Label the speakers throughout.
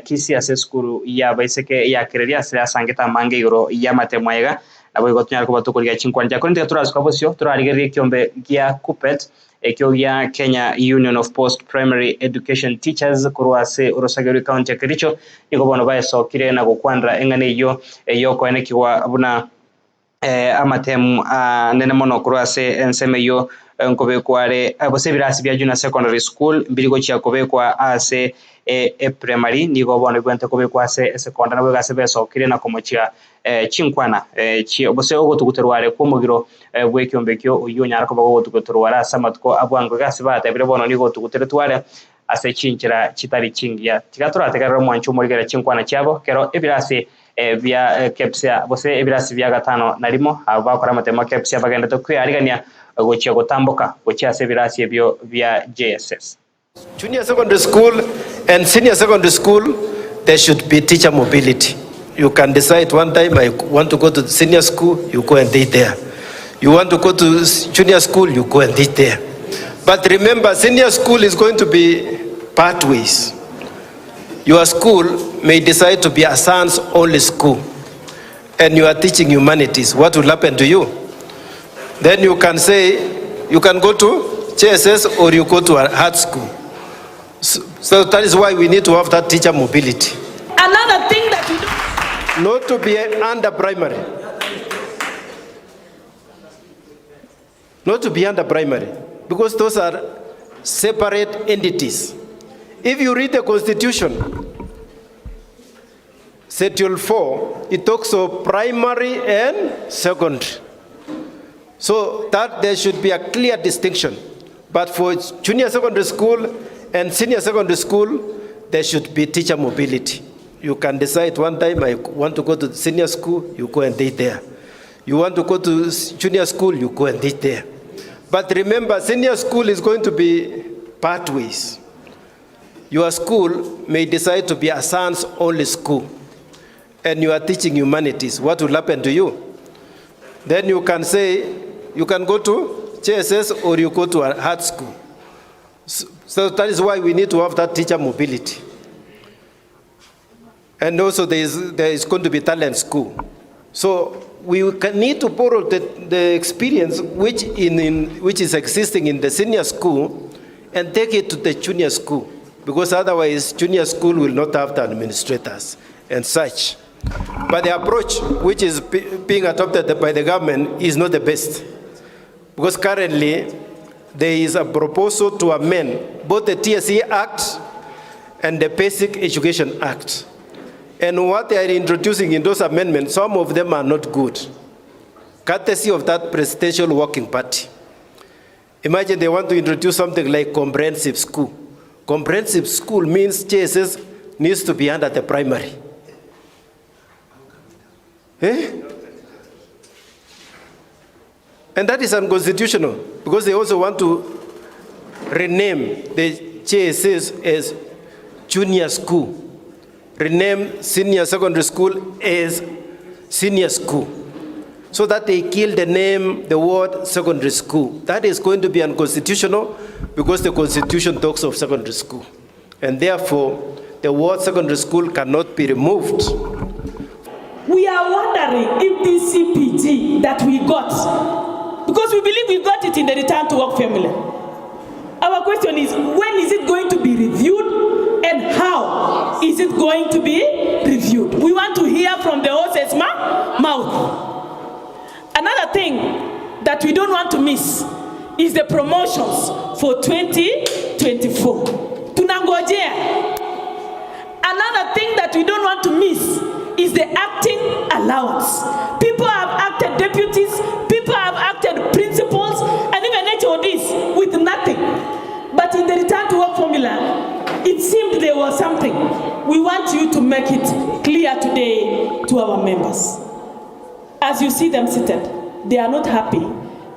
Speaker 1: Kisii ase skuru ya baiseke ya kereria sira sangeta mange igoro ya matemwaiga abo igotunya ko batukuriga chinkwanja konti turazwa bosyo turarigerie kiombe gia Kuppet ekyo gya Kenya Union of Post Primary Education Teachers kurwase urosageri county ya Kericho niko bono bayesokire na gukwandra engane iyo yoko enekwa buna amatemu nene mono kurwase enseme yo Kobekwa abose Ebirasi bya Junior Secondary School mbirigo kya Kobekwa ase primary nigo bono gwente Kobekwa ase secondary nabo gase besokire na komochia chinkwana chi obose ogotuguterware kumugiro bwekyombeekyo uyu nyara ko bagotuguterwara samatko abwango gase bata bire bono nigo tuguteretware ase chinchira chitari chingia tigatura tegarero mwanchu murigera chinkwana cyabo kero Ebirasi via kepsia bose Ebirasi vya gatano narimo abakora matema kepsia bagenda to kwirigania gochia gotamboka gochia ase Ebirasi ebyo via JSS.
Speaker 2: Junior secondary school and senior secondary school, there should be teacher mobility. You can decide one time, I want to go to the senior school, you go and teach there. You want to go to junior school, you go and teach there. But remember, senior school is going to be pathways. Your school may decide to be a science only school, and you are teaching humanities. What will happen to you? Then you can say, you can go to JSS or you go to a art school. So that is why we need to have that teacher mobility.
Speaker 3: Another thing that we do.
Speaker 2: Not to be under primary. Not to be under primary. Because those are separate entities. If you read the Constitution, Schedule 4, it talks of primary and secondary. So that there should be a clear distinction. But for junior secondary school and senior secondary school, there should be teacher mobility. You can decide one time, I want to go to senior school, you go and teach there. You want to go to junior school, you go and teach there. But remember, senior school is going to be pathways. Your school may decide to be a science only school, and you are teaching humanities. What will happen to you? Then you can say, you can go to JSS or you go to a art school. So that is why we need to have that teacher mobility. And also there is going to be talent school. So we need to borrow the experience which is existing in the senior school and take it to the junior school. Because otherwise junior school will not have the administrators and such. But the approach which is being adopted by the government is not the best. Because currently, there is a proposal to amend both the TSE Act and the Basic Education Act. And what they are introducing in those amendments, some of them are not good. Courtesy of that presidential working party. Imagine they want to introduce something like comprehensive school. Comprehensive school means JSS needs to be under the primary. And that is unconstitutional because they also want to rename the JSS as junior school, rename senior secondary school as senior school, so that they kill the name, the word secondary school. That is going to be unconstitutional because the Constitution talks of secondary school. And therefore, the word secondary school cannot be removed.
Speaker 3: We are wondering if this CPG that we got, because we believe we got it in the return to work formula. Our question is, when is it going to be reviewed and how is it going to be reviewed? We want to hear from the horse's mouth. Another thing that we don't want to miss is the promotions for 2024. Tunangojea. Another thing that we don't want to miss is the acting allowance. People have acted deputies, people have acted principals, and even HODs with nothing. But in the return to work formula, it seemed there was something. We want you to make it clear today to our members. As you see them seated, they are not happy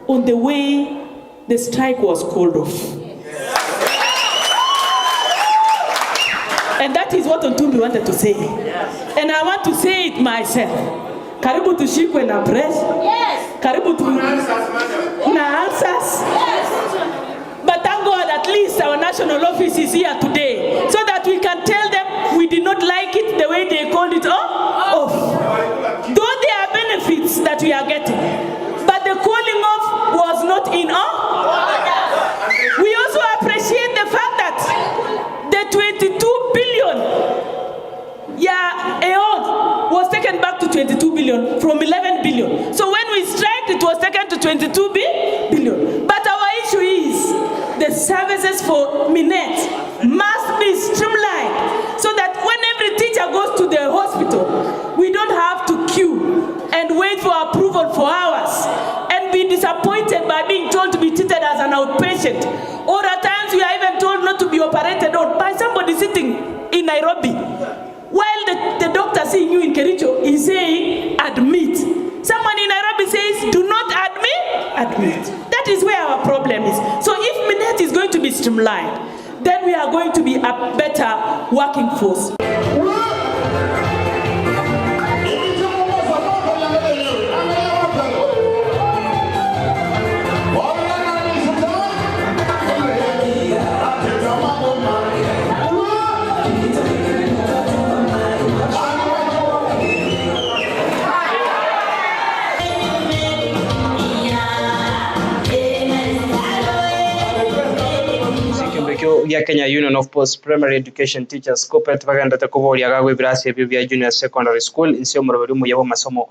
Speaker 3: on the way the strike was called off. And that is what Ontumbi wanted to say. And I want to say it myself. Karibu tushikwe na press. Yes. Karibu tu na answers. Yes. But thank God at least our national office is here today so that that we can tell them we did not like it the way they called it off. Though there are benefits that we are getting, but the calling off was not in We also appreciate the fact that the 22 billion aeon was taken back to 22 billion from 11 billion. So when we strike, it was taken to 22 billion. But our issue is the services for Minet must be streamlined so that when every teacher goes to the hospital, we don't have to queue and wait for approval for hours and be disappointed by being told to be treated as an outpatient. Or at times we are even told not to be operated on by somebody sitting in Nairobi. While the doctor seeing you in Kericho is saying, admit. Someone in Nairobi says, do not admit. That is where our problem is. So if Minet is going to be streamlined, then we are going to be a better working force.
Speaker 1: ya Kenya Union of Post Primary Education Teachers Kuppet baganda takuboria gagwe Ebirasi ebyo bya Junior Secondary School insio murabari mu yabo masomo